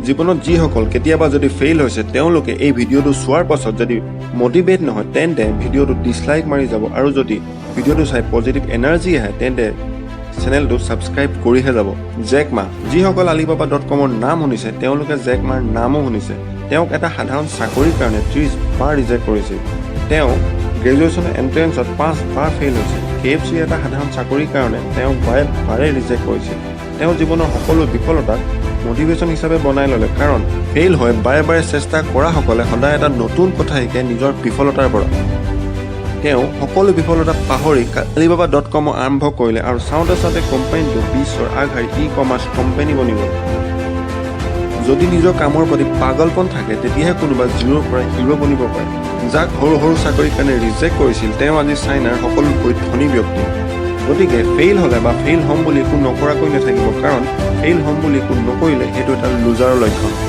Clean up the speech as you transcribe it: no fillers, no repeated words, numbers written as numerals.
জীৱনত যিসকল কেতিয়াবা যদি ফেইল হৈছে তেওঁলোকে এই ভিডিঅ'টো চোৱাৰ পাছত যদি মটিভেট নহয় তেন্তে ভিডিঅ'টো ডিছলাইক মাৰি যাব আৰু যদি ভিডিঅ'টো চাই পজিটিভ এনাৰ্জি আহে তেন্তে চেনেলটো ছাবস্ক্ৰাইব কৰিহে যাব। জেক মা, যিসকল alibaba.com-ৰ নাম শুনিছে তেওঁলোকে জেক মাৰ নামো শুনিছে। তেওঁক এটা সাধাৰণ চাকৰিৰ কাৰণে 30 বাৰ ৰিজেক্ট কৰিছিল। তেওঁ গ্ৰেজুৱেশ্যন এণ্ট্ৰেঞ্চত 5 বাৰ ফেইল হৈছিল। KFC এটা সাধাৰণ চাকৰিৰ কাৰণে তেওঁক বাৰে ৰিজেক্ট কৰিছিল। তেওঁ জীৱনৰ সকলো বিফলতাক মটিভেশ্যন হিচাপে বনাই ল'লে, কাৰণ ফেইল হৈ বাৰে বাৰে চেষ্টা কৰাসকলে সদায় এটা নতুন কথা শিকে নিজৰ বিফলতাৰ পৰা। তেওঁ সকলো বিফলতা পাহৰি alibaba.com আৰম্ভ কৰিলে আৰু চাওঁতে চাওঁতে কোম্পানীটো বিশ্বৰ আগশাৰী ই-কমাৰ্চ কোম্পানী বনি গ'ল। যদি নিজৰ কামৰ প্ৰতি পাগলপন থাকে তেতিয়াহে কোনোবা জিৰ'ৰ পৰা হিৰ' বনিব পাৰে। যাক সৰু সৰু চাকৰিৰ কাৰণে ৰিজেক্ট কৰিছিল তেওঁ আজি চাইনাৰ সকলোতকৈ ধনী ব্যক্তি। গতিকে ফেইল হ'লে বা ফেইল হ'ম বুলি একো নকৰাকৈ নাথাকিব, কাৰণ ফেইল হ'ম বুলি একো নকৰিলে সেইটো এটা লুজাৰৰ লক্ষণ।